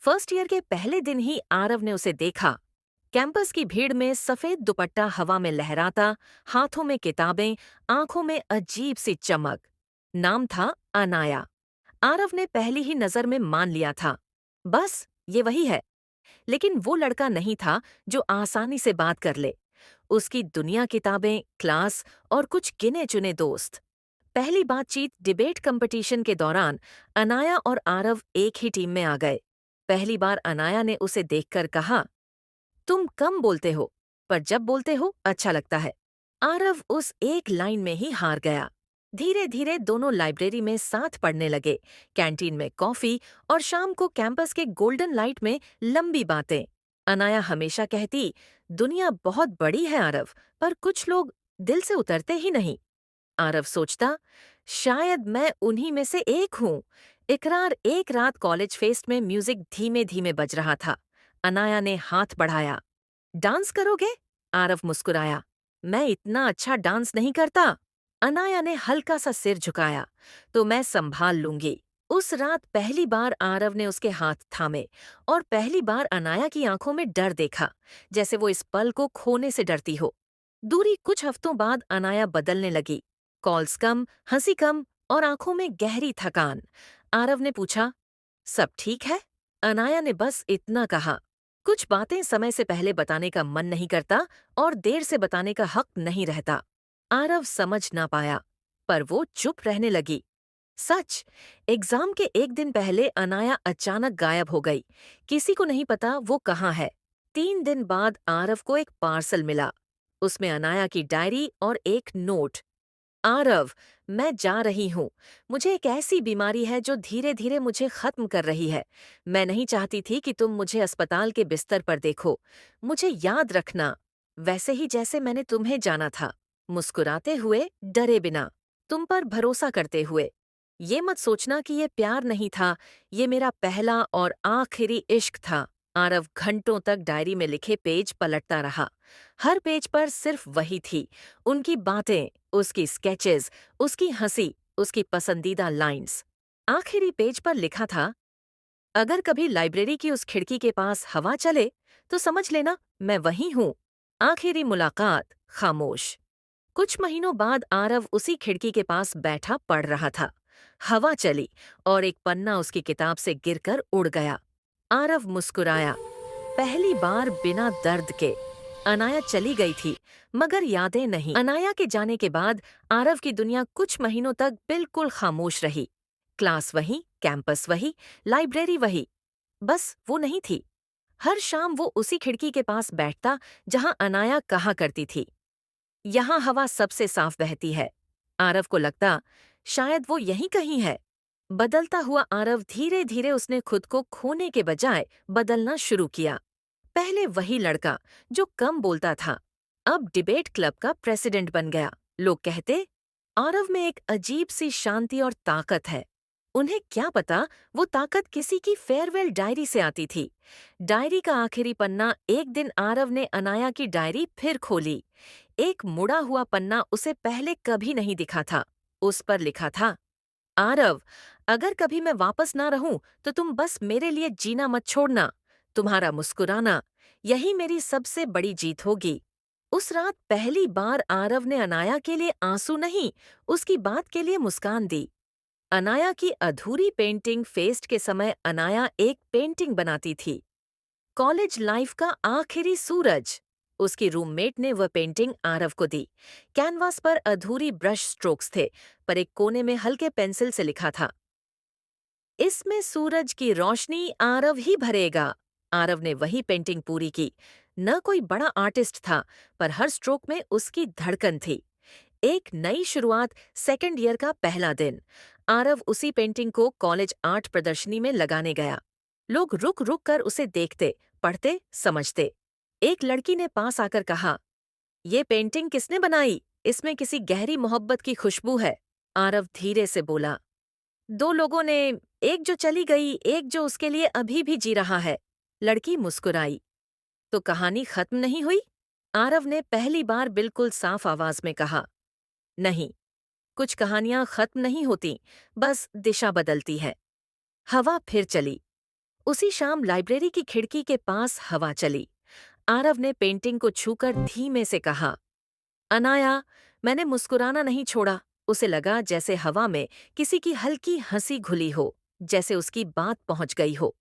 First year के पहले दिन ही आरव ने उसे देखा। कैंपस की भीड़ में सफेद दुपट्टा हवा में लहराता, हाथों में किताबें, आंखों में अजीब सी चमक। नाम था अनाया। आरव ने पहली ही नजर में मान लिया था, बस ये वही है। लेकिन वो लड़का नहीं था जो आसानी से बात कर ले। उसकी दुनिया किताबें, क्लास और कुछ गिने चुने दोस्त। पहली बातचीत डिबेट कंपटीशन के दौरान अनाया और आरव एक ही टीम में आ गए। पहली बार अनाया ने उसे देखकर कहा, तुम कम बोलते हो, पर जब बोलते हो अच्छा लगता है। आरव उस एक लाइन में ही हार गया। धीरे धीरे दोनों लाइब्रेरी में साथ पढ़ने लगे, कैंटीन में कॉफी और शाम को कैंपस के गोल्डन लाइट में लंबी बातें। अनाया हमेशा कहती, दुनिया बहुत बड़ी है आरव, पर कुछ लोग दिल से उतरते ही नहीं। आरव सोचता, शायद मैं उन्हीं में से एक हूँ। इकरार एक रात कॉलेज फेस्ट में म्यूजिक धीमे धीमे बज रहा था। अनाया ने हाथ बढ़ाया। डांस करोगे? आरव मुस्कुराया। मैं इतना अच्छा डांस नहीं करता। अनाया ने हल्का सा सिर झुकाया। तो मैं संभाल लूंगी। उस रात पहली बार आरव ने उसके हाथ थामे और पहली बार अनाया की आंखों में डर देखा, जैसे वो इस पल को खोने से डरती हो। दूरी कुछ हफ्तों बाद अनाया बदलने लगी। कॉल्स कम, हंसी कम और आंखों में गहरी थकान। आरव ने पूछा, सब ठीक है? अनाया ने बस इतना कहा। कुछ बातें समय से पहले बताने का मन नहीं करता और देर से बताने का हक नहीं रहता। आरव समझ ना पाया, पर वो चुप रहने लगी। सच, एग्जाम के एक दिन पहले अनाया अचानक गायब हो गई। किसी को नहीं पता वो कहाँ है। 3 दिन बाद आरव को एक पार्सल मिला। उसमें अनाया की डायरी और एक नोट। आरव, मैं जा रही हूँ। मुझे एक ऐसी बीमारी है जो धीरे धीरे मुझे खत्म कर रही है। मैं नहीं चाहती थी कि तुम मुझे अस्पताल के बिस्तर पर देखो। मुझे याद रखना, वैसे ही जैसे मैंने तुम्हें जाना था। मुस्कुराते हुए, डरे बिना, तुम पर भरोसा करते हुए। ये मत सोचना कि ये प्यार नहीं था, ये मेरा पहला और आखिरी इश्क था। आरव घंटों तक डायरी में लिखे पेज पलटता रहा। हर पेज पर सिर्फ वही थी, उनकी बातें, उसकी स्केचेस, उसकी हंसी, उसकी पसंदीदा लाइंस। आखिरी पेज पर लिखा था, अगर कभी लाइब्रेरी की उस खिड़की के पास हवा चले, तो समझ लेना मैं वहीं हूँ। आखिरी मुलाकात, खामोश। कुछ महीनों बाद आरव उसी खिड़की के पास बैठा पढ़ रहा था। हवा चली और एक पन्ना उसकी किताब से गिरकर उड़ गया। आरव मुस्कुराया, पहली बार बिना दर्द के। अनाया चली गई थी, मगर यादें नहीं। अनाया के जाने के बाद आरव की दुनिया कुछ महीनों तक बिल्कुल खामोश रही। क्लास वही, कैंपस वही, लाइब्रेरी वही, बस वो नहीं थी। हर शाम वो उसी खिड़की के पास बैठता जहां अनाया कहा करती थी, यहाँ हवा सबसे साफ बहती है। आरव को लगता, शायद वो यहीं कहीं है। बदलता हुआ आरव, धीरे धीरे उसने खुद को खोने के बजाय बदलना शुरू किया। पहले वही लड़का जो कम बोलता था, अब डिबेट क्लब का प्रेसिडेंट बन गया। लोग कहते, आरव में एक अजीब सी शांति और ताकत है। उन्हें क्या पता वो ताकत किसी की फेयरवेल डायरी से आती थी। डायरी का आखिरी पन्ना, एक दिन आरव ने अनाया की डायरी फिर खोली। एक मुड़ा हुआ पन्ना उसे पहले कभी नहीं दिखा था। उस पर लिखा था, आरव, अगर कभी मैं वापस ना रहूं तो तुम बस मेरे लिए जीना मत छोड़ना। तुम्हारा मुस्कुराना, यही मेरी सबसे बड़ी जीत होगी। उस रात पहली बार आरव ने अनाया के लिए आंसू नहीं, उसकी बात के लिए मुस्कान दी। अनाया की अधूरी पेंटिंग फेस्ट के समय अनाया एक पेंटिंग बनाती थी, कॉलेज लाइफ का आखिरी सूरज। उसकी रूममेट ने वह पेंटिंग आरव को दी। कैनवास पर अधूरी ब्रश स्ट्रोक्स थे, पर एक कोने में हल्के पेंसिल से लिखा था, इसमें सूरज की रोशनी आरव ही भरेगा। आरव ने वही पेंटिंग पूरी की। न कोई बड़ा आर्टिस्ट था, पर हर स्ट्रोक में उसकी धड़कन थी। एक नई शुरुआत, सेकंड ईयर का पहला दिन। आरव उसी पेंटिंग को कॉलेज आर्ट प्रदर्शनी में लगाने गया। लोग रुक रुक कर उसे देखते, पढ़ते, समझते। एक लड़की ने पास आकर कहा, ये पेंटिंग किसने बनाई? इसमें किसी गहरी मोहब्बत की खुशबू है। आरव धीरे से बोला, दो लोगों ने, एक जो चली गई, एक जो उसके लिए अभी भी जी रहा है। लड़की मुस्कुराई। तो कहानी खत्म नहीं हुई? आरव ने पहली बार बिल्कुल साफ आवाज में कहा, नहीं, कुछ कहानियां खत्म नहीं होती, बस दिशा बदलती है। हवा फिर चली। उसी शाम लाइब्रेरी की खिड़की के पास हवा चली। आरव ने पेंटिंग को छूकर धीमे से कहा, अनाया, मैंने मुस्कुराना नहीं छोड़ा। उसे लगा जैसे हवा में किसी की हल्की हंसी घुली हो, जैसे उसकी बात पहुंच गई हो।